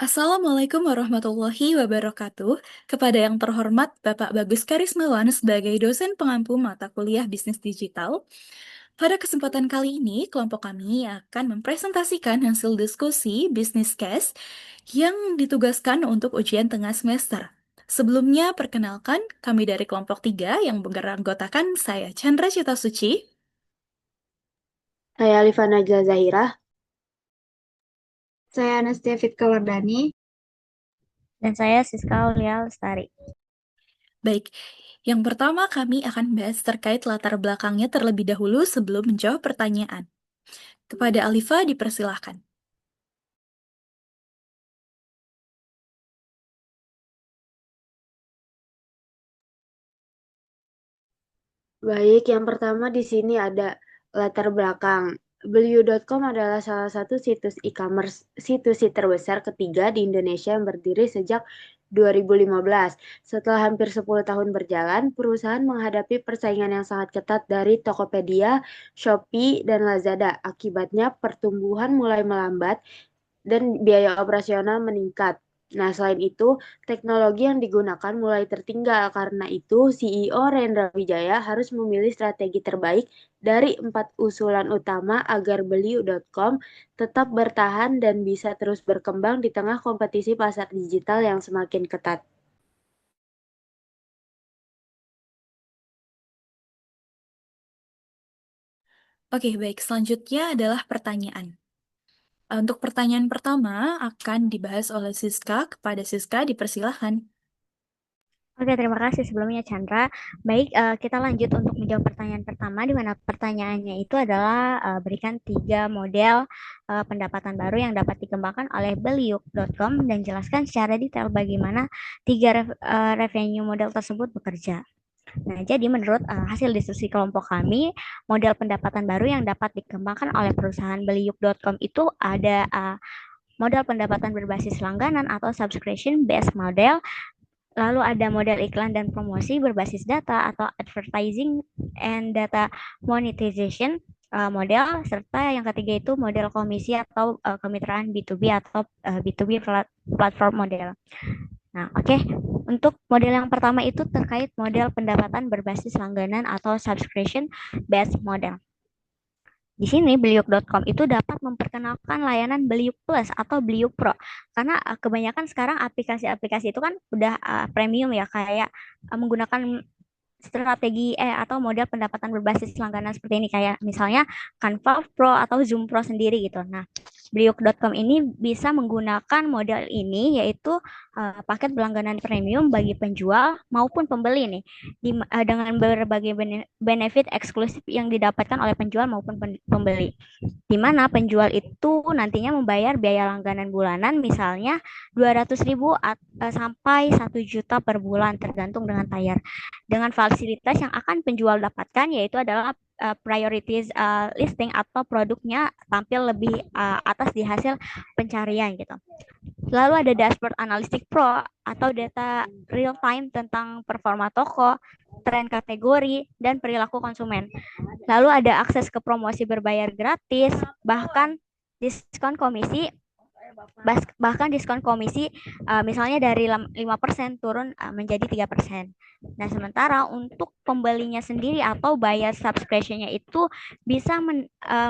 Assalamualaikum warahmatullahi wabarakatuh. Kepada yang terhormat Bapak Bagus Karismawan sebagai dosen pengampu mata kuliah bisnis digital. Pada kesempatan kali ini, kelompok kami akan mempresentasikan hasil diskusi bisnis case yang ditugaskan untuk ujian tengah semester. Sebelumnya, perkenalkan kami dari kelompok 3 yang beranggotakan saya Chandra Cita Suci. Saya Alifah Najla Zahira. Saya Anastia Fitka Wardani. Dan saya Siska Aulia Lestari. Baik, yang pertama kami akan bahas terkait latar belakangnya terlebih dahulu sebelum menjawab pertanyaan. Kepada Alifa dipersilahkan. Baik, yang pertama di sini ada latar belakang. Blue.com adalah salah satu situs e-commerce C2C terbesar ketiga di Indonesia yang berdiri sejak 2015. Setelah hampir 10 tahun berjalan, perusahaan menghadapi persaingan yang sangat ketat dari Tokopedia, Shopee, dan Lazada. Akibatnya pertumbuhan mulai melambat dan biaya operasional meningkat. Nah, selain itu, teknologi yang digunakan mulai tertinggal. Karena itu, CEO Rendra Wijaya harus memilih strategi terbaik dari 4 usulan utama agar Beliau.com tetap bertahan dan bisa terus berkembang di tengah kompetisi pasar digital yang semakin ketat. Oke, baik. Selanjutnya adalah pertanyaan. Untuk pertanyaan pertama akan dibahas oleh Siska. Kepada Siska dipersilahkan. Oke, terima kasih sebelumnya Chandra. Baik, kita lanjut untuk menjawab pertanyaan pertama, di mana pertanyaannya itu adalah berikan 3 model pendapatan baru yang dapat dikembangkan oleh Beliuk.com dan jelaskan secara detail bagaimana 3 revenue model tersebut bekerja. Nah, jadi menurut hasil diskusi kelompok kami, model pendapatan baru yang dapat dikembangkan oleh perusahaan Beliuk.com itu ada model pendapatan berbasis langganan atau subscription based model. Lalu ada model iklan dan promosi berbasis data atau advertising and data monetization model, serta yang ketiga itu model komisi atau kemitraan B2B atau B2B platform model. Nah, oke. Untuk model yang pertama itu terkait model pendapatan berbasis langganan atau subscription based model. Di sini Beliuk.com itu dapat memperkenalkan layanan Beliuk Plus atau Beliuk Pro. Karena kebanyakan sekarang aplikasi-aplikasi itu kan udah premium ya, kayak menggunakan strategi atau model pendapatan berbasis langganan seperti ini, kayak misalnya Canva Pro atau Zoom Pro sendiri gitu. Nah, Beliuk.com ini bisa menggunakan model ini, yaitu paket berlangganan premium bagi penjual maupun pembeli nih, dengan berbagai benefit eksklusif yang didapatkan oleh penjual maupun pembeli, di mana penjual itu nantinya membayar biaya langganan bulanan misalnya 200.000 sampai 1 juta per bulan tergantung dengan tayar. Dengan fasilitas yang akan penjual dapatkan yaitu adalah priorities listing atau produknya tampil lebih atas di hasil pencarian gitu. Lalu ada dashboard analitik pro atau data real time tentang performa toko, tren kategori, dan perilaku konsumen. Lalu ada akses ke promosi berbayar gratis, bahkan diskon komisi misalnya dari 5% turun menjadi 3%. Nah, sementara untuk pembelinya sendiri atau bayar subscription-nya itu bisa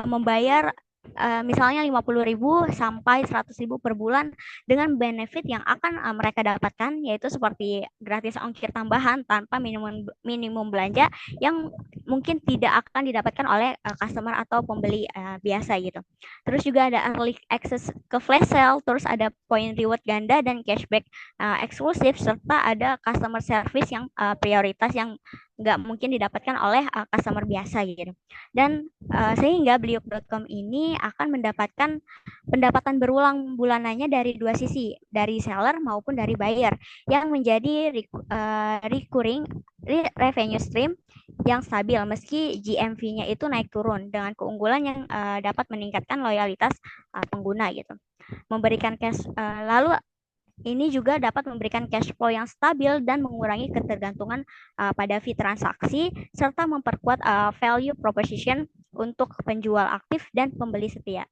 membayar misalnya 50.000 sampai 100.000 per bulan dengan benefit yang akan mereka dapatkan, yaitu seperti gratis ongkir tambahan tanpa minimum belanja yang mungkin tidak akan didapatkan oleh customer atau pembeli biasa gitu. Terus juga ada early access ke flash sale, terus ada point reward ganda dan cashback eksklusif, serta ada customer service yang prioritas yang nggak mungkin didapatkan oleh customer biasa gitu. Dan sehingga Beliuk.com ini akan mendapatkan pendapatan berulang bulanannya dari dua sisi, dari seller maupun dari buyer, yang menjadi recurring revenue stream yang stabil meski GMV-nya itu naik turun, dengan keunggulan yang dapat meningkatkan loyalitas pengguna gitu. Memberikan cash lalu ini juga dapat memberikan cash flow yang stabil dan mengurangi ketergantungan pada fee transaksi, serta memperkuat value proposition untuk penjual aktif dan pembeli setia.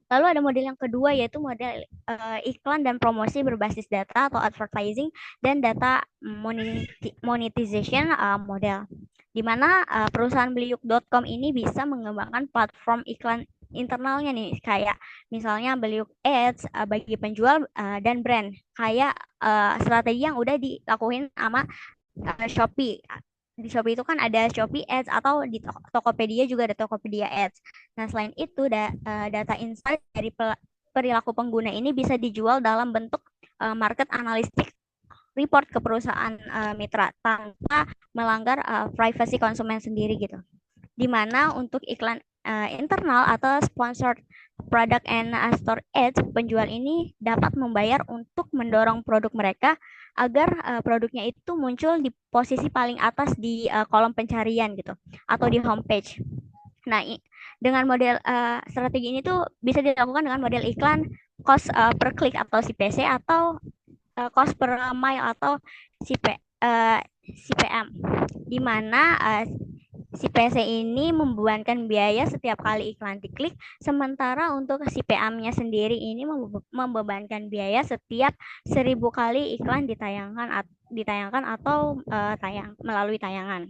Lalu ada model yang kedua yaitu model iklan dan promosi berbasis data atau advertising dan data monetization model. Di mana perusahaan Beliuk.com ini bisa mengembangkan platform iklan internalnya nih, kayak misalnya Beliuk Ads bagi penjual dan brand, kayak strategi yang udah dilakuin sama Shopee. Di Shopee itu kan ada Shopee Ads atau di Tokopedia juga ada Tokopedia Ads. Nah, selain itu data insight dari perilaku pengguna ini bisa dijual dalam bentuk market analytics report ke perusahaan mitra tanpa melanggar privasi konsumen sendiri gitu. Di mana untuk iklan internal atau sponsored product and store ads, penjual ini dapat membayar untuk mendorong produk mereka agar produknya itu muncul di posisi paling atas di kolom pencarian gitu atau di homepage. Nah, dengan model strategi ini tuh bisa dilakukan dengan model iklan cost per click atau CPC atau cost per mile atau CPM, di mana CPC ini membebankan biaya setiap kali iklan diklik, sementara untuk CPM-nya sendiri ini membebankan biaya setiap 1000 kali iklan ditayangkan atau melalui tayangan.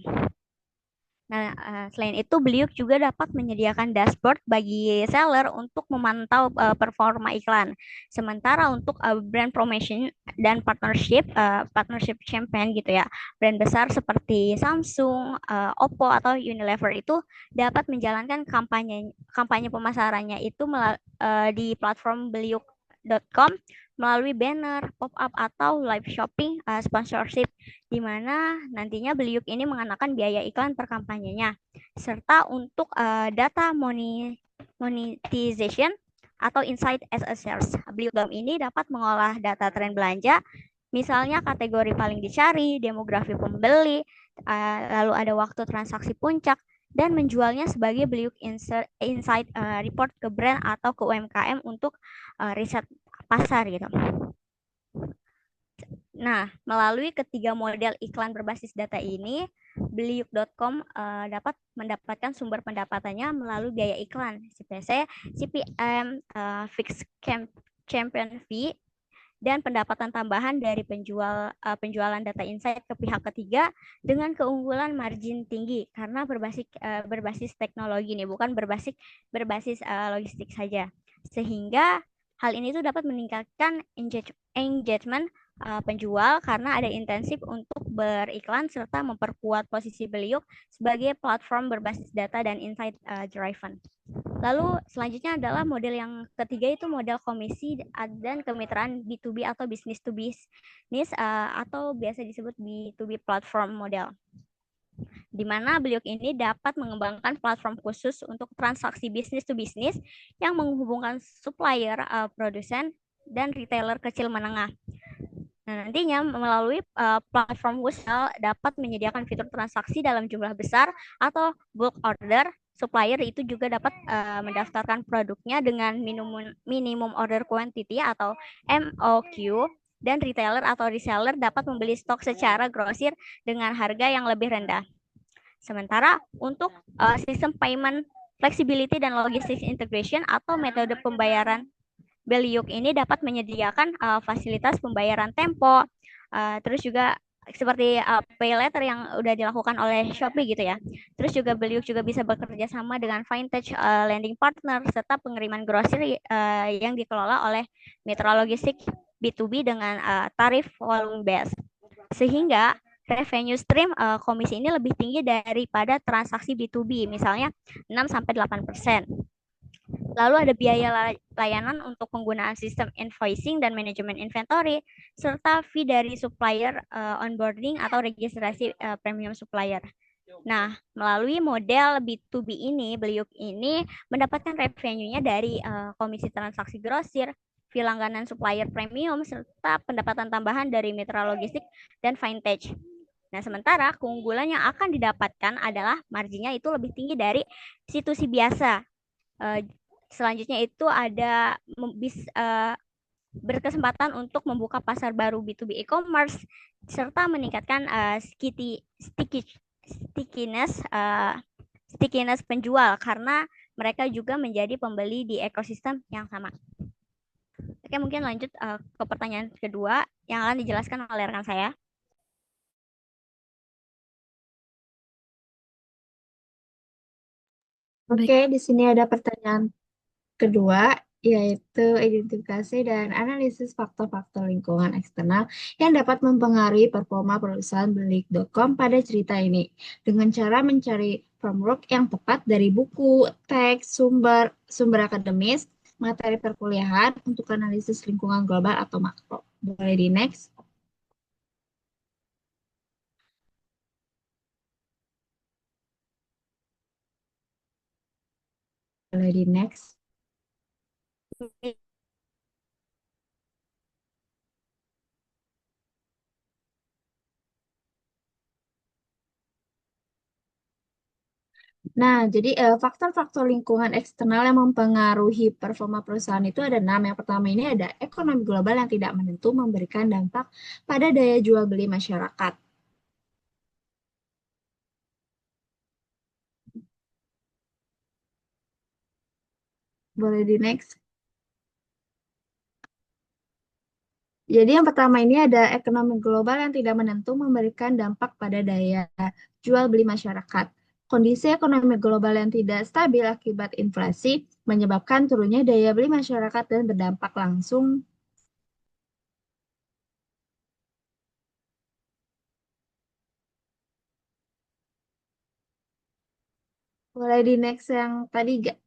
Nah, selain itu Beliuk juga dapat menyediakan dashboard bagi seller untuk memantau performa iklan. Sementara untuk brand promotion dan partnership campaign gitu ya, brand besar seperti Samsung, Oppo atau Unilever itu dapat menjalankan kampanye pemasarannya itu di platform Beliuk.com melalui banner, pop-up atau live shopping sponsorship, di mana nantinya Beliuk ini mengenakan biaya iklan per kampanyenya. Serta untuk data monetization atau insight as a sales. Beliuk.com ini dapat mengolah data tren belanja, misalnya kategori paling dicari, demografi pembeli, lalu ada waktu transaksi puncak, dan menjualnya sebagai Beliuk Insight report ke brand atau ke UMKM untuk riset pasar gitu. Nah, melalui ketiga model iklan berbasis data ini, Beliuk.com dapat mendapatkan sumber pendapatannya melalui biaya iklan, CPC, CPM, fixed campaign fee, dan pendapatan tambahan dari penjualan data insight ke pihak ketiga dengan keunggulan margin tinggi karena berbasis teknologi nih, bukan berbasis logistik saja. Sehingga hal ini tuh dapat meningkatkan engagement penjual karena ada intensif untuk beriklan serta memperkuat posisi Beliuk sebagai platform berbasis data dan insight driven. Lalu selanjutnya adalah model yang ketiga itu model komisi dan kemitraan B2B atau business to business atau biasa disebut B2B platform model, di mana Beliuk ini dapat mengembangkan platform khusus untuk transaksi bisnis to bisnis yang menghubungkan supplier, produsen, dan retailer kecil menengah. Nah, nantinya melalui platform wholesale dapat menyediakan fitur transaksi dalam jumlah besar atau bulk order. Supplier itu juga dapat mendaftarkan produknya dengan minimum order quantity atau MOQ, dan retailer atau reseller dapat membeli stok secara grosir dengan harga yang lebih rendah. Sementara untuk sistem payment flexibility dan logistics integration atau metode pembayaran, Beliuk ini dapat menyediakan fasilitas pembayaran tempo, terus juga seperti pay later yang udah dilakukan oleh Shopee gitu ya. Terus juga Beliuk juga bisa bekerja sama dengan vintage lending partner serta pengiriman grosir yang dikelola oleh mitra logistik B2B dengan tarif volume based. Sehingga revenue stream komisi ini lebih tinggi daripada transaksi B2B, misalnya 6-8%. Lalu ada biaya layanan untuk penggunaan sistem invoicing dan manajemen inventory, serta fee dari supplier onboarding atau registrasi premium supplier. Nah, melalui model B2B ini, Beliuk ini mendapatkan revenue-nya dari komisi transaksi grosir, fee langganan supplier premium, serta pendapatan tambahan dari mitra logistik dan vintage. Nah, sementara keunggulan yang akan didapatkan adalah marginnya itu lebih tinggi dari C2C biasa. Selanjutnya itu ada berkesempatan untuk membuka pasar baru B2B e-commerce serta meningkatkan stickiness penjual karena mereka juga menjadi pembeli di ekosistem yang sama. Oke, mungkin lanjut ke pertanyaan kedua yang akan dijelaskan oleh rekan saya. Baik, Oke, di sini ada pertanyaan kedua, yaitu identifikasi dan analisis faktor-faktor lingkungan eksternal yang dapat mempengaruhi performa perusahaan Belik.com pada cerita ini dengan cara mencari framework yang tepat dari buku, teks, sumber akademis, materi perkuliahan untuk analisis lingkungan global atau makro. Boleh di next? Boleh di next? Nah, jadi faktor-faktor lingkungan eksternal yang mempengaruhi performa perusahaan itu ada 6. Yang pertama ini ada ekonomi global yang tidak menentu memberikan dampak pada daya jual beli masyarakat. Boleh di next? Jadi yang pertama ini ada ekonomi global yang tidak menentu memberikan dampak pada daya jual beli masyarakat. Kondisi ekonomi global yang tidak stabil akibat inflasi menyebabkan turunnya daya beli masyarakat dan berdampak langsung. Boleh di next yang tadi gak?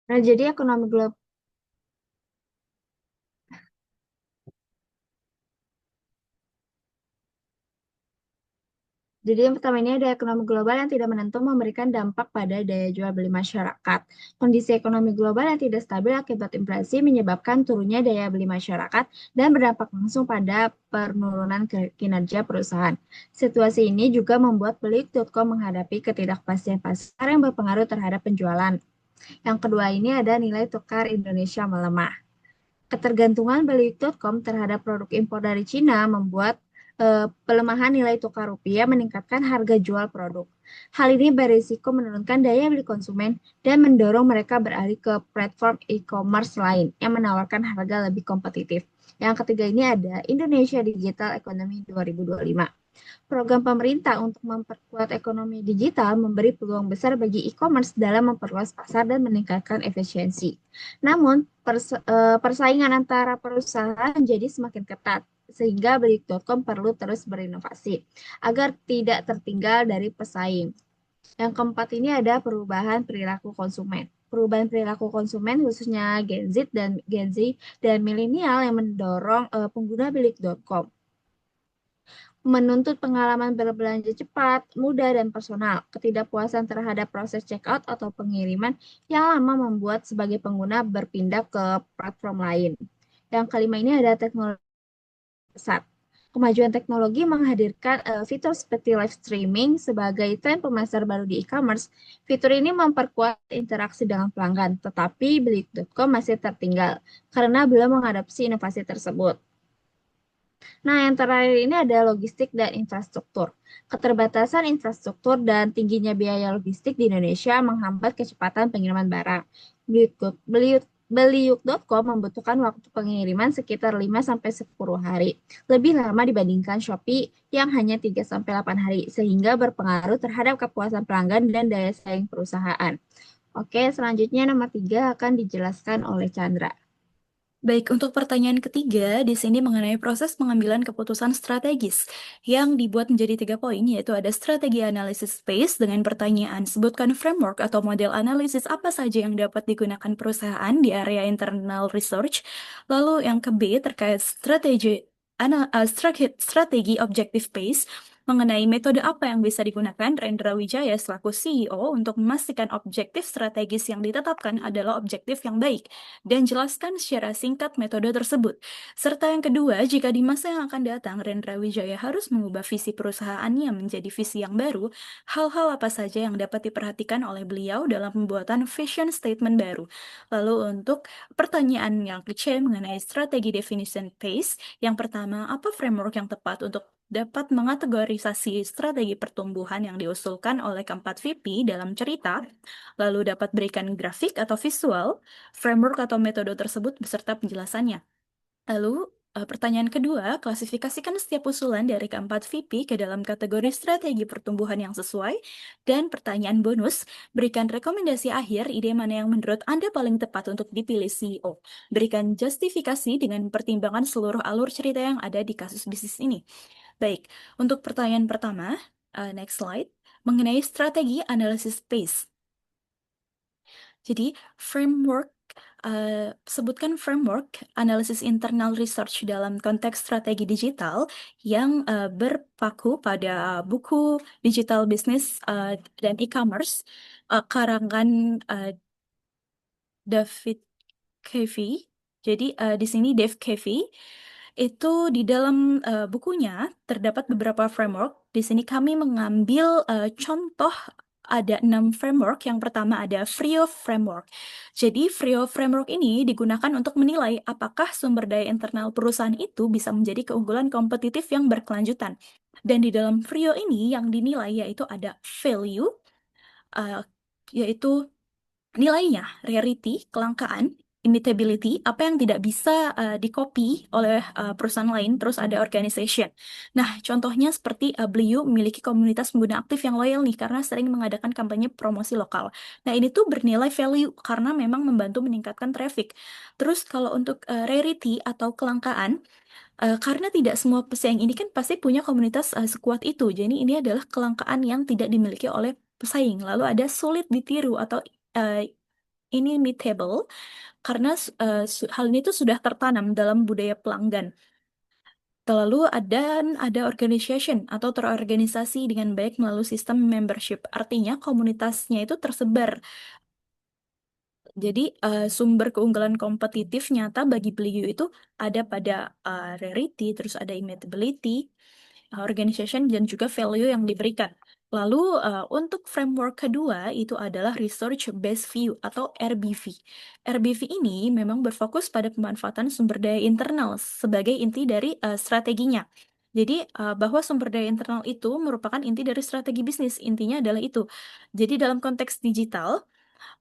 Nah, jadi ekonomi global Jadi yang pertama ini ada ekonomi global yang tidak menentu memberikan dampak pada daya jual beli masyarakat. Kondisi ekonomi global yang tidak stabil akibat inflasi menyebabkan turunnya daya beli masyarakat dan berdampak langsung pada penurunan kinerja perusahaan. Situasi ini juga membuat Belik.com menghadapi ketidakpastian pasar yang berpengaruh terhadap penjualan. Yang kedua ini ada nilai tukar Indonesia melemah. Ketergantungan Belik.com terhadap produk impor dari Cina membuat pelemahan nilai tukar rupiah meningkatkan harga jual produk. Hal ini berisiko menurunkan daya beli konsumen dan mendorong mereka beralih ke platform e-commerce lain yang menawarkan harga lebih kompetitif. Yang ketiga ini ada Indonesia Digital Economy 2025. Program pemerintah untuk memperkuat ekonomi digital memberi peluang besar bagi e-commerce dalam memperluas pasar dan meningkatkan efisiensi. Namun, persaingan antara perusahaan menjadi semakin ketat, sehingga Belik.com perlu terus berinovasi agar tidak tertinggal dari pesaing. Yang keempat ini ada perubahan perilaku konsumen. Perubahan perilaku konsumen khususnya Gen Z dan milenial yang mendorong pengguna Belik.com menuntut pengalaman berbelanja cepat, mudah, dan personal. Ketidakpuasan terhadap proses checkout atau pengiriman yang lama membuat sebagai pengguna berpindah ke platform lain. Yang kelima ini ada teknologi besar. Kemajuan teknologi menghadirkan fitur seperti live streaming sebagai tren pemasar baru di e-commerce. Fitur ini memperkuat interaksi dengan pelanggan, tetapi Belik.com masih tertinggal karena belum mengadopsi inovasi tersebut. Nah, yang terakhir ini ada logistik dan infrastruktur. Keterbatasan infrastruktur dan tingginya biaya logistik di Indonesia menghambat kecepatan pengiriman barang. Beliuk.com membutuhkan waktu pengiriman sekitar 5-10 hari, lebih lama dibandingkan Shopee yang hanya 3-8 hari, sehingga berpengaruh terhadap kepuasan pelanggan dan daya saing perusahaan. Oke, selanjutnya nomor 3 akan dijelaskan oleh Chandra. Baik, untuk pertanyaan ketiga, di sini mengenai proses pengambilan keputusan strategis yang dibuat menjadi 3 poin, yaitu ada strategi analisis space dengan pertanyaan, sebutkan framework atau model analisis apa saja yang dapat digunakan perusahaan di area internal research. Lalu yang ke B terkait strategi objective space, Mengenai metode apa yang bisa digunakan, Rendra Wijaya selaku CEO untuk memastikan objektif strategis yang ditetapkan adalah objektif yang baik dan jelaskan secara singkat metode tersebut. Serta yang kedua, jika di masa yang akan datang Rendra Wijaya harus mengubah visi perusahaannya menjadi visi yang baru, hal-hal apa saja yang dapat diperhatikan oleh beliau dalam pembuatan vision statement baru. Lalu untuk pertanyaan yang C mengenai strategi definition phase, yang pertama, apa framework yang tepat untuk dapat mengategorisasi strategi pertumbuhan yang diusulkan oleh keempat VP dalam cerita, lalu dapat berikan grafik atau visual, framework atau metode tersebut beserta penjelasannya. Lalu, pertanyaan kedua, klasifikasikan setiap usulan dari keempat VP ke dalam kategori strategi pertumbuhan yang sesuai. Dan pertanyaan bonus, berikan rekomendasi akhir ide mana yang menurut Anda paling tepat untuk dipilih CEO. Berikan justifikasi dengan pertimbangan seluruh alur cerita yang ada di kasus bisnis ini. Baik, untuk pertanyaan pertama, next slide, mengenai strategi analisis space. Jadi, sebutkan framework analisis internal research dalam konteks strategi digital yang berpaku pada buku Digital Business dan E-commerce karangan David Cavey. Jadi di sini Dave Cavey itu di dalam bukunya terdapat beberapa framework. Di sini kami mengambil contoh ada 6 framework. Yang pertama ada Frio Framework. Jadi Frio Framework ini digunakan untuk menilai apakah sumber daya internal perusahaan itu bisa menjadi keunggulan kompetitif yang berkelanjutan. Dan di dalam Frio ini yang dinilai yaitu ada value, yaitu nilainya, rarity, kelangkaan, imitability, apa yang tidak bisa di-copy oleh perusahaan lain, terus ada organization. Nah, contohnya seperti beliau memiliki komunitas pengguna aktif yang loyal nih, karena sering mengadakan kampanye promosi lokal. Nah, ini tuh bernilai value, karena memang membantu meningkatkan traffic. Terus kalau untuk rarity atau kelangkaan, karena tidak semua pesaing ini kan pasti punya komunitas sekuat itu. Jadi ini adalah kelangkaan yang tidak dimiliki oleh pesaing. Lalu ada sulit ditiru atau inimitable karena hal ini tuh sudah tertanam dalam budaya pelanggan. Lalu ada organization atau terorganisasi dengan baik melalui sistem membership. Artinya komunitasnya itu tersebar. Jadi sumber keunggulan kompetitif nyata bagi beliau itu ada pada rarity, terus ada imitability, organization, dan juga value yang diberikan. Lalu untuk framework kedua itu adalah Research Based View atau RBV. RBV ini memang berfokus pada pemanfaatan sumber daya internal sebagai inti dari strateginya. Jadi bahwa sumber daya internal itu merupakan inti dari strategi bisnis. Intinya adalah itu. Jadi dalam konteks digital,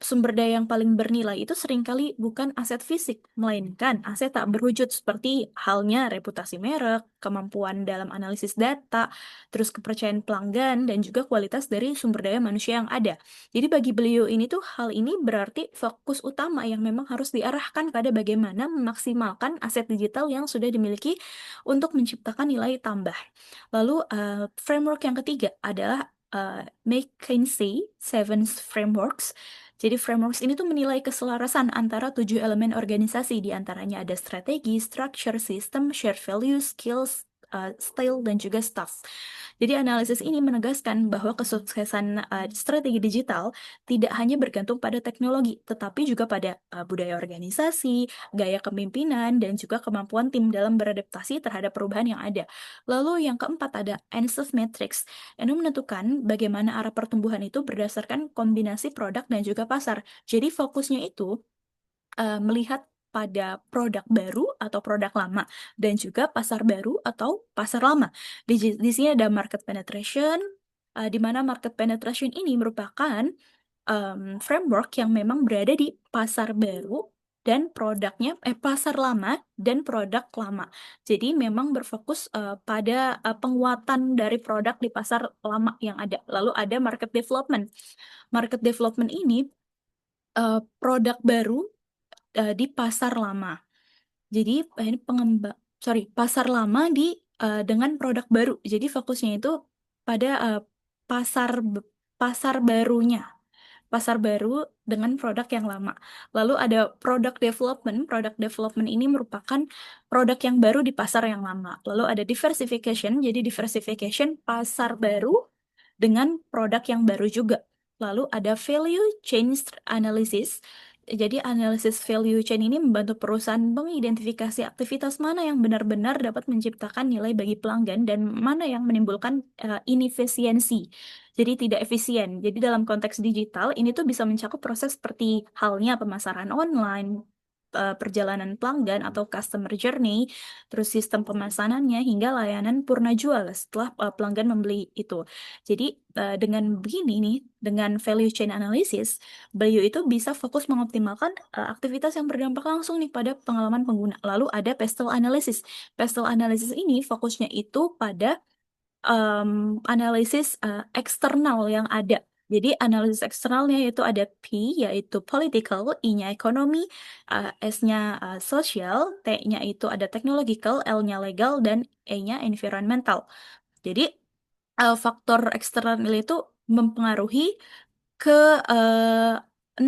sumber daya yang paling bernilai itu seringkali bukan aset fisik, melainkan aset tak berwujud seperti halnya reputasi merek, kemampuan dalam analisis data, terus kepercayaan pelanggan, dan juga kualitas dari sumber daya manusia yang ada. Jadi bagi beliau ini tuh hal ini berarti fokus utama yang memang harus diarahkan pada bagaimana memaksimalkan aset digital yang sudah dimiliki untuk menciptakan nilai tambah. Lalu framework yang ketiga adalah McKinsey Seven Frameworks. Jadi frameworks ini tuh menilai keselarasan antara 7 elemen organisasi, di antaranya ada strategi, structure, system, shared value, skills, style, dan juga staff. Jadi analisis ini menegaskan bahwa kesuksesan strategi digital tidak hanya bergantung pada teknologi, tetapi juga pada budaya organisasi, gaya kepemimpinan, dan juga kemampuan tim dalam beradaptasi terhadap perubahan yang ada. Lalu yang keempat ada ANSOF Matrix. Ini menentukan bagaimana arah pertumbuhan itu berdasarkan kombinasi produk dan juga pasar. Jadi fokusnya itu melihat pada produk baru atau produk lama dan juga pasar baru atau pasar lama. Di sini ada market penetration, di mana market penetration ini merupakan framework yang memang berada di pasar baru dan produknya pasar lama dan produk lama. Jadi memang berfokus pada penguatan dari produk di pasar lama yang ada. Lalu ada market development. Market development ini produk baru di pasar lama. Jadi ini pasar lama dengan produk baru. Jadi fokusnya itu pada pasar barunya. pasar baru dengan produk yang lama. Lalu ada product development. Product development ini merupakan produk yang baru di pasar yang lama. Lalu ada diversification. Jadi diversification pasar baru dengan produk yang baru juga. Lalu ada value chain analysis. Jadi analisis value chain ini membantu perusahaan mengidentifikasi aktivitas mana yang benar-benar dapat menciptakan nilai bagi pelanggan dan mana yang menimbulkan inefisiensi. Jadi tidak efisien. Jadi dalam konteks digital ini tuh bisa mencakup proses seperti halnya pemasaran online, perjalanan pelanggan atau customer journey, terus sistem pemesanannya hingga layanan purna jual setelah pelanggan membeli itu. Jadi dengan begini nih, dengan value chain analysis, Bayu itu bisa fokus mengoptimalkan aktivitas yang berdampak langsung nih pada pengalaman pengguna. Lalu ada pestle analysis. Pestle analysis ini fokusnya itu pada analisis eksternal yang ada. Jadi analisis eksternalnya itu ada P, yaitu political, I-nya ekonomi, S-nya social, T-nya itu ada technological, L-nya legal, dan E-nya environmental. Jadi faktor eksternal itu mempengaruhi ke 6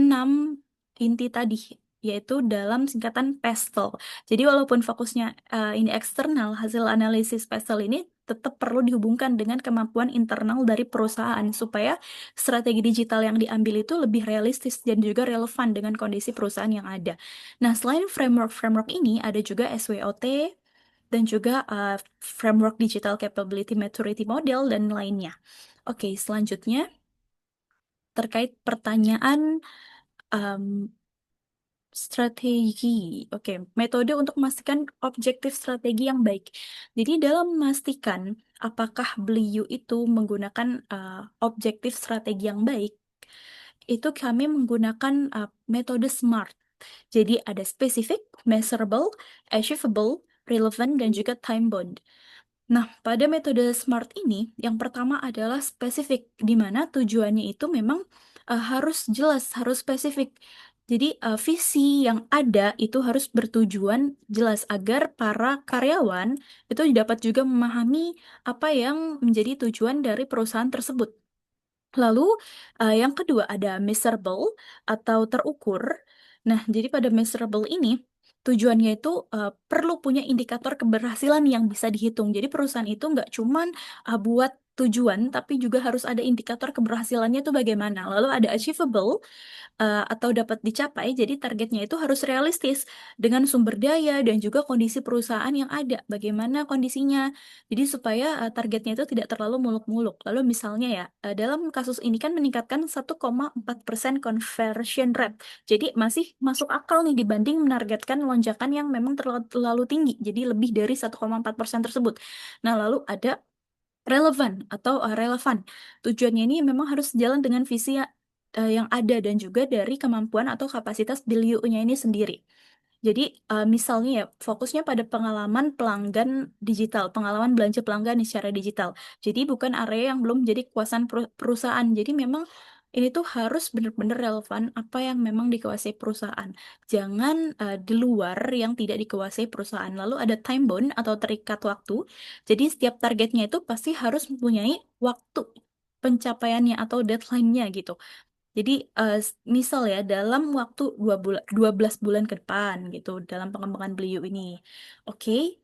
inti tadi, yaitu dalam singkatan PESTEL. Jadi walaupun fokusnya ini eksternal, hasil analisis PESTEL ini tetap perlu dihubungkan dengan kemampuan internal dari perusahaan supaya strategi digital yang diambil itu lebih realistis dan juga relevan dengan kondisi perusahaan yang ada. Nah, selain framework ini ada juga SWOT dan juga framework Digital Capability Maturity Model dan lainnya. Oke, selanjutnya terkait pertanyaan strategi. Oke, metode untuk memastikan objektif strategi yang baik. Jadi dalam memastikan apakah beliau itu menggunakan objektif strategi yang baik, itu kami menggunakan metode SMART. Jadi ada specific, measurable, achievable, relevant, dan juga time bound. Nah, pada metode SMART ini, yang pertama adalah spesifik, di mana tujuannya itu memang harus jelas, harus spesifik. Jadi, visi yang ada itu harus bertujuan jelas agar para karyawan itu dapat juga memahami apa yang menjadi tujuan dari perusahaan tersebut. Lalu, yang kedua ada measurable atau terukur. Nah, jadi pada measurable ini tujuannya itu perlu punya indikator keberhasilan yang bisa dihitung. Jadi perusahaan itu nggak cuman buat tujuan, tapi juga harus ada indikator keberhasilannya itu bagaimana. Lalu ada achievable atau dapat dicapai, jadi targetnya itu harus realistis dengan sumber daya dan juga kondisi perusahaan yang ada. Bagaimana kondisinya? Jadi supaya targetnya itu tidak terlalu muluk-muluk. Lalu misalnya ya, dalam kasus ini kan meningkatkan 1,4% conversion rate. Jadi masih masuk akal nih dibanding menargetkan lonjakan yang memang terlalu tinggi. Jadi lebih dari 1,4% tersebut. Nah, lalu ada relevan atau relevan. Tujuannya ini memang harus sejalan dengan visi yang ada dan juga dari kemampuan atau kapasitas beliau-nya ini sendiri. Jadi misalnya ya fokusnya pada pengalaman pelanggan digital, pengalaman belanja pelanggan secara digital. Jadi bukan area yang belum menjadi kekuasaan perusahaan. Jadi memang ini tuh harus benar-benar relevan apa yang memang dikuasai perusahaan. Jangan di luar yang tidak dikuasai perusahaan. Lalu ada time bound atau terikat waktu. Jadi setiap targetnya itu pasti harus mempunyai waktu pencapaiannya atau deadline-nya gitu. Jadi misal ya dalam waktu 12 bulan ke depan gitu dalam pengembangan beliau ini. Oke.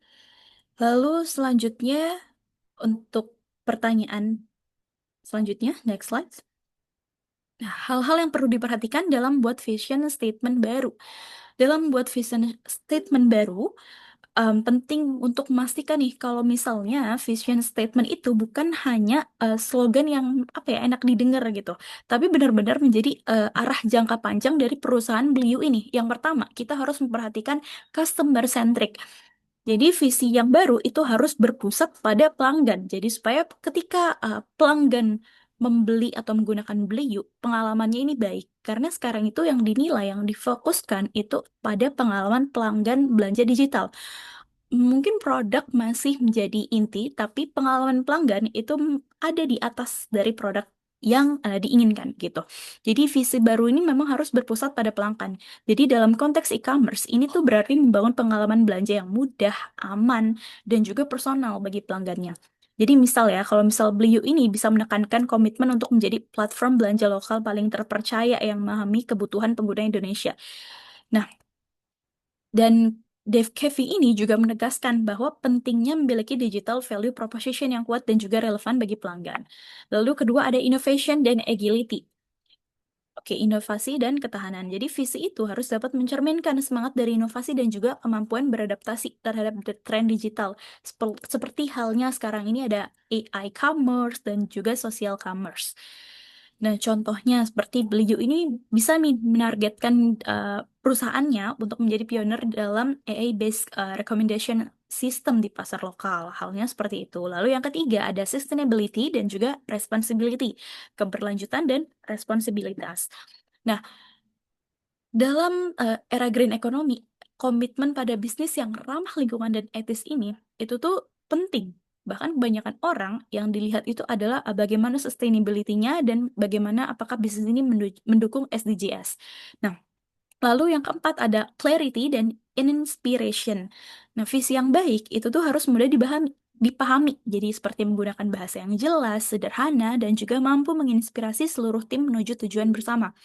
Lalu selanjutnya untuk pertanyaan selanjutnya, next slide. Nah, hal-hal yang perlu diperhatikan dalam buat vision statement baru. Dalam buat vision statement baru, penting untuk memastikan nih kalau misalnya vision statement itu bukan hanya slogan yang apa ya enak didengar gitu, tapi benar-benar menjadi arah jangka panjang dari perusahaan beliau ini. Yang pertama, kita harus memperhatikan customer centric. Jadi visi yang baru itu harus berpusat pada pelanggan. Jadi supaya ketika pelanggan membeli atau menggunakan Beliu, pengalamannya ini baik. Karena sekarang itu yang dinilai, yang difokuskan itu pada pengalaman pelanggan belanja digital. Mungkin produk masih menjadi inti, tapi pengalaman pelanggan itu ada di atas dari produk yang diinginkan gitu. Jadi visi baru ini memang harus berpusat pada pelanggan. Jadi dalam konteks e-commerce ini tuh berarti membangun pengalaman belanja yang mudah, aman, dan juga personal bagi pelanggannya. Jadi misal ya, kalau misal Blue ini bisa menekankan komitmen untuk menjadi platform belanja lokal paling terpercaya yang memahami kebutuhan pengguna Indonesia. Nah, dan Dave Caffey ini juga menegaskan bahwa pentingnya memiliki digital value proposition yang kuat dan juga relevan bagi pelanggan. Lalu kedua ada innovation dan agility. Oke, inovasi dan ketahanan. Jadi visi itu harus dapat mencerminkan semangat dari inovasi dan juga kemampuan beradaptasi terhadap tren digital. Seperti halnya sekarang ini ada AI commerce dan juga social commerce. Nah, contohnya seperti Beliau ini bisa nih menargetkan perusahaannya untuk menjadi pionir dalam AI-based recommendation system di pasar lokal. Halnya seperti itu. Lalu yang ketiga ada sustainability dan juga responsibility, keberlanjutan dan responsibilitas. Nah, dalam era green economy, komitmen pada bisnis yang ramah lingkungan dan etis ini itu tuh penting. Bahkan kebanyakan orang yang dilihat itu adalah bagaimana sustainability-nya dan bagaimana apakah bisnis ini mendukung SDGs. Nah, lalu yang keempat ada clarity dan inspiration. Nah, visi yang baik itu tuh harus mudah dipahami. Jadi seperti menggunakan bahasa yang jelas, sederhana, dan juga mampu menginspirasi seluruh tim menuju tujuan bersama.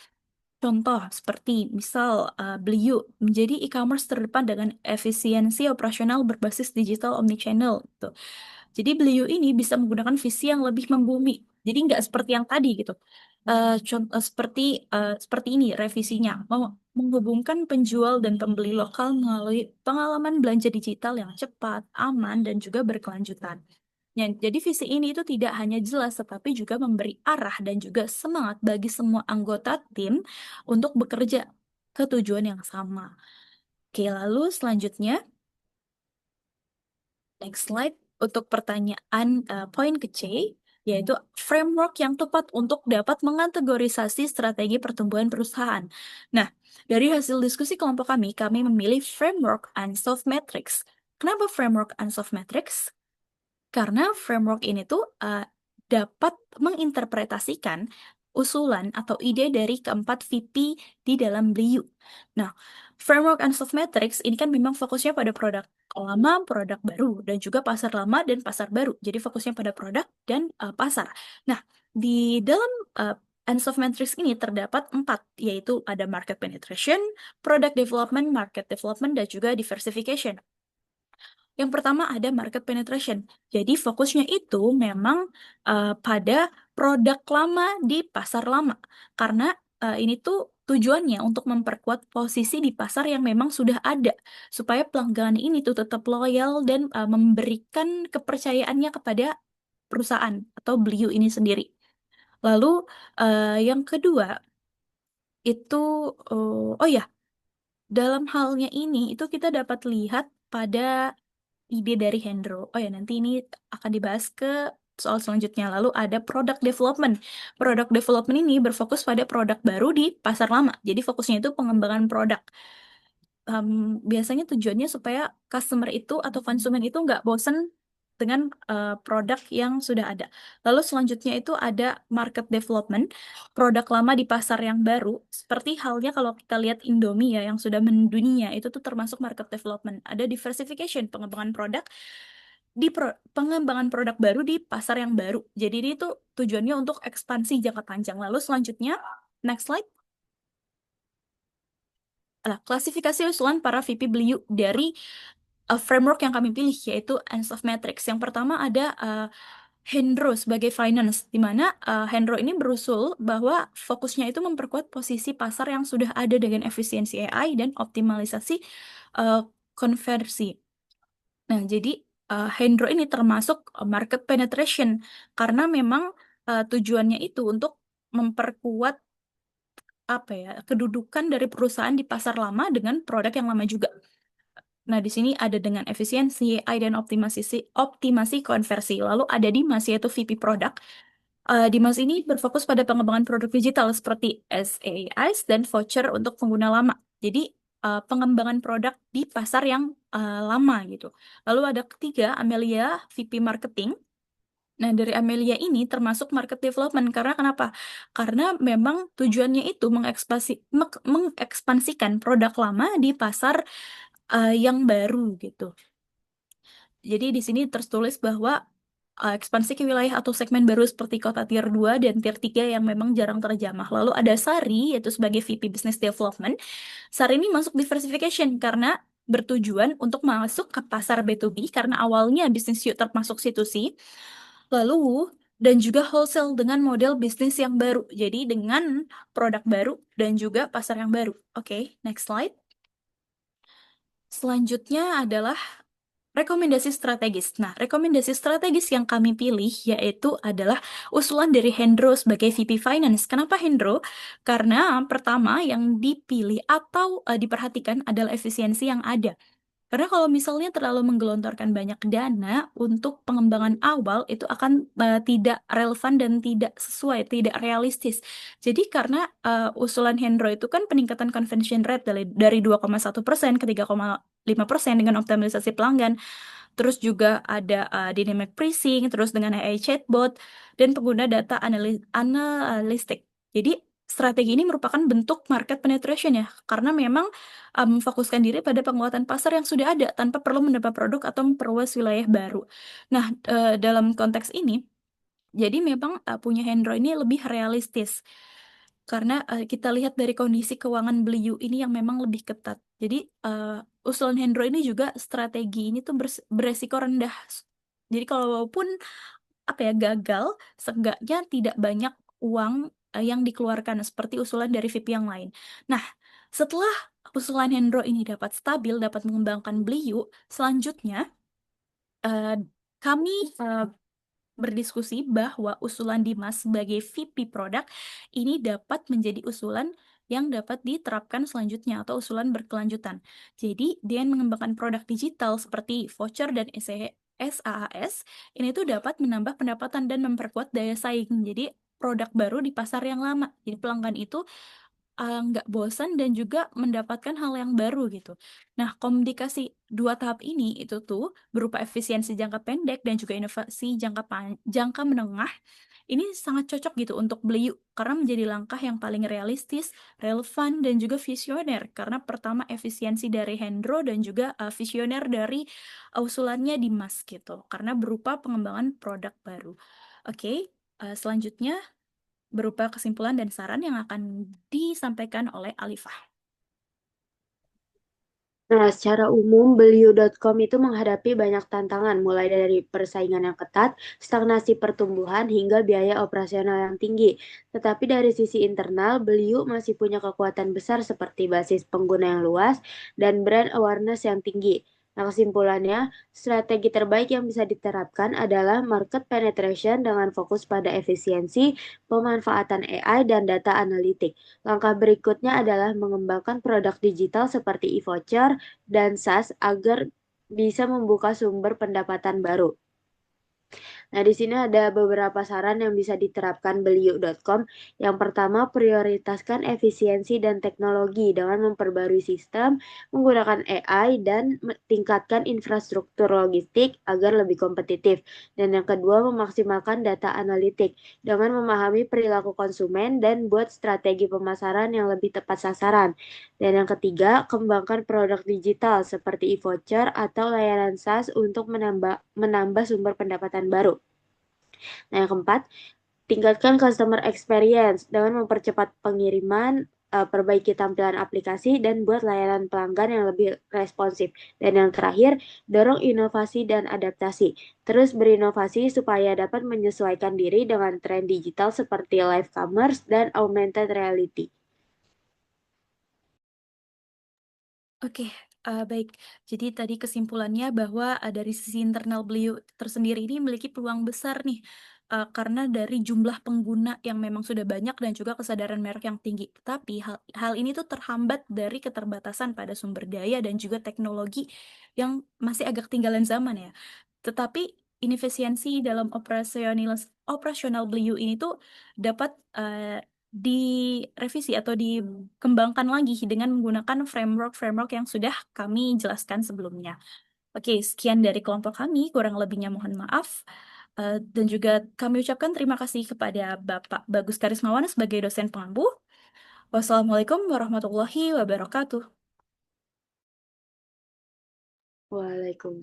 Contoh seperti misal Beliau menjadi e-commerce terdepan dengan efisiensi operasional berbasis digital omnichannel gitu. Jadi Beliau ini bisa menggunakan visi yang lebih membumi. Jadi nggak seperti yang tadi gitu. Seperti ini revisinya, menghubungkan penjual dan pembeli lokal melalui pengalaman belanja digital yang cepat, aman, dan juga berkelanjutan. Ya, jadi visi ini itu tidak hanya jelas, tetapi juga memberi arah dan juga semangat bagi semua anggota tim untuk bekerja ke tujuan yang sama. Oke, lalu selanjutnya, next slide, untuk pertanyaan poin ke C, yaitu framework yang tepat untuk dapat mengategorisasi strategi pertumbuhan perusahaan. Nah, dari hasil diskusi kelompok kami memilih framework Ansoff Matrix. Kenapa framework Ansoff Matrix? Karena framework ini tuh dapat menginterpretasikan usulan atau ide dari keempat VP di dalam Beliau. Nah, framework Ansoff Matrix ini kan memang fokusnya pada produk lama, produk baru, dan juga pasar lama dan pasar baru. Jadi fokusnya pada produk dan pasar. Nah, di dalam Ansoff Matrix ini terdapat 4, yaitu ada market penetration, product development, market development, dan juga diversification. Yang pertama ada market penetration. Jadi fokusnya itu memang pada produk lama di pasar lama. Karena ini tuh tujuannya untuk memperkuat posisi di pasar yang memang sudah ada. Supaya pelanggan ini tuh tetap loyal dan memberikan kepercayaannya kepada perusahaan atau Beliau ini sendiri. Lalu yang kedua itu, oh ya, dalam halnya ini itu kita dapat lihat pada ide dari Hendro. Oh ya, nanti ini akan dibahas ke soal selanjutnya. Lalu ada product development. Product development ini berfokus pada produk baru di pasar lama. Jadi fokusnya itu pengembangan produk. Biasanya tujuannya supaya customer itu atau konsumen itu nggak bosen dengan produk yang sudah ada. Lalu selanjutnya itu ada market development, produk lama di pasar yang baru. Seperti halnya kalau kita lihat Indomie ya, yang sudah mendunia, itu tuh termasuk market development. Ada diversification, pengembangan produk pengembangan produk baru di pasar yang baru. Jadi ini tuh tujuannya untuk ekspansi jangka panjang. Lalu selanjutnya, next slide. Nah, klasifikasi usulan para VP Beliau dari framework yang kami pilih, yaitu Ansoff Matrix. Yang pertama ada Hendro sebagai finance, di mana Hendro ini berusul bahwa fokusnya itu memperkuat posisi pasar yang sudah ada dengan efisiensi AI dan optimalisasi konversi. Nah, jadi Hendro ini termasuk market penetration, karena memang tujuannya itu untuk memperkuat apa ya, kedudukan dari perusahaan di pasar lama dengan produk yang lama juga. Nah, di sini ada dengan efisiensi, AI, dan optimasi konversi. Lalu ada Dimas, yaitu VP Product. Dimas ini berfokus pada pengembangan produk digital seperti SaaS dan voucher untuk pengguna lama. Jadi, pengembangan produk di pasar yang lama gitu. Lalu ada ketiga, Amelia, VP Marketing. Nah, dari Amelia ini termasuk market development. Karena kenapa? Karena memang tujuannya itu mengekspansikan produk lama di pasar yang baru gitu. Jadi di sini tertulis bahwa ekspansi ke wilayah atau segmen baru seperti kota tier 2 dan tier 3 yang memang jarang terjamah. Lalu ada Sari, yaitu sebagai VP Business Development. Sari ini masuk diversification karena bertujuan untuk masuk ke pasar B2B karena awalnya bisnis yuk termasuk C2C. Lalu dan juga wholesale dengan model bisnis yang baru. Jadi dengan produk baru dan juga pasar yang baru. Oke, next slide. Selanjutnya adalah rekomendasi strategis. Nah, rekomendasi strategis yang kami pilih yaitu adalah usulan dari Hendro sebagai VP Finance. Kenapa Hendro? Karena pertama yang dipilih atau diperhatikan adalah efisiensi yang ada. Karena kalau misalnya terlalu menggelontorkan banyak dana untuk pengembangan awal itu akan tidak relevan dan tidak sesuai, tidak realistis. Jadi karena usulan Hendro itu kan peningkatan conversion rate dari 2,1% ke 3,5% dengan optimalisasi pelanggan. Terus juga ada dynamic pricing, terus dengan AI chatbot, dan pengguna data analistik. Jadi strategi ini merupakan bentuk market penetration ya, karena memang memfokuskan diri pada penguatan pasar yang sudah ada tanpa perlu menambah produk atau memperluas wilayah baru. Nah, dalam konteks ini, jadi memang punya Hendro ini lebih realistis. Karena kita lihat dari kondisi keuangan Beliau ini yang memang lebih ketat. Jadi usulan Hendro ini juga strategi ini tuh beresiko rendah. Jadi kalaupun apa ya gagal, seenggaknya tidak banyak uang yang dikeluarkan seperti usulan dari VIP yang lain. Nah, setelah usulan Hendro ini dapat stabil, dapat mengembangkan Beliau, selanjutnya kami berdiskusi bahwa usulan Dimas sebagai VP produk ini dapat menjadi usulan yang dapat diterapkan selanjutnya atau usulan berkelanjutan. Jadi, dengan mengembangkan produk digital seperti voucher dan SaaS, ini tuh dapat menambah pendapatan dan memperkuat daya saing. Jadi, produk baru di pasar yang lama. Jadi, pelanggan itu nggak bosan dan juga mendapatkan hal yang baru gitu. Nah, komunikasi dua tahap ini itu tuh berupa efisiensi jangka pendek dan juga inovasi jangka menengah. Ini sangat cocok gitu untuk Beliau karena menjadi langkah yang paling realistis, relevan dan juga visioner. Karena pertama efisiensi dari Hendro dan juga visioner dari usulannya Dimas gitu. Karena berupa pengembangan produk baru. Oke, selanjutnya berupa kesimpulan dan saran yang akan disampaikan oleh Alifah. Nah, secara umum, Beliau.com itu menghadapi banyak tantangan, mulai dari persaingan yang ketat, stagnasi pertumbuhan, hingga biaya operasional yang tinggi. Tetapi dari sisi internal, Beliau masih punya kekuatan besar seperti basis pengguna yang luas dan brand awareness yang tinggi. Nah, kesimpulannya, strategi terbaik yang bisa diterapkan adalah market penetration dengan fokus pada efisiensi, pemanfaatan AI, dan data analitik. Langkah berikutnya adalah mengembangkan produk digital seperti e-voucher dan SaaS agar bisa membuka sumber pendapatan baru. Nah, di sini ada beberapa saran yang bisa diterapkan Beliau.com. Yang pertama, prioritaskan efisiensi dan teknologi dengan memperbarui sistem, menggunakan AI, dan tingkatkan infrastruktur logistik agar lebih kompetitif. Dan yang kedua, memaksimalkan data analitik dengan memahami perilaku konsumen dan buat strategi pemasaran yang lebih tepat sasaran. Dan yang ketiga, kembangkan produk digital seperti e-voucher atau layanan SaaS untuk menambah sumber pendapatan baru. Nah, yang keempat, tingkatkan customer experience dengan mempercepat pengiriman, perbaiki tampilan aplikasi, dan buat layanan pelanggan yang lebih responsif. Dan yang terakhir, dorong inovasi dan adaptasi. Terus berinovasi supaya dapat menyesuaikan diri dengan tren digital seperti live commerce dan augmented reality. Oke, baik. Jadi tadi kesimpulannya bahwa dari sisi internal Beliau tersendiri ini memiliki peluang besar nih, karena dari jumlah pengguna yang memang sudah banyak dan juga kesadaran merek yang tinggi. Tapi hal ini tuh terhambat dari keterbatasan pada sumber daya dan juga teknologi yang masih agak ketinggalan zaman ya. Tetapi inefisiensi dalam operasional Beliau ini tuh dapat direvisi atau dikembangkan lagi dengan menggunakan framework yang sudah kami jelaskan sebelumnya. Oke, sekian dari kelompok kami, kurang lebihnya mohon maaf. Dan juga kami ucapkan terima kasih kepada Bapak Bagus Karismawan sebagai dosen pengampu. Wassalamualaikum warahmatullahi wabarakatuh. Waalaikumsalam.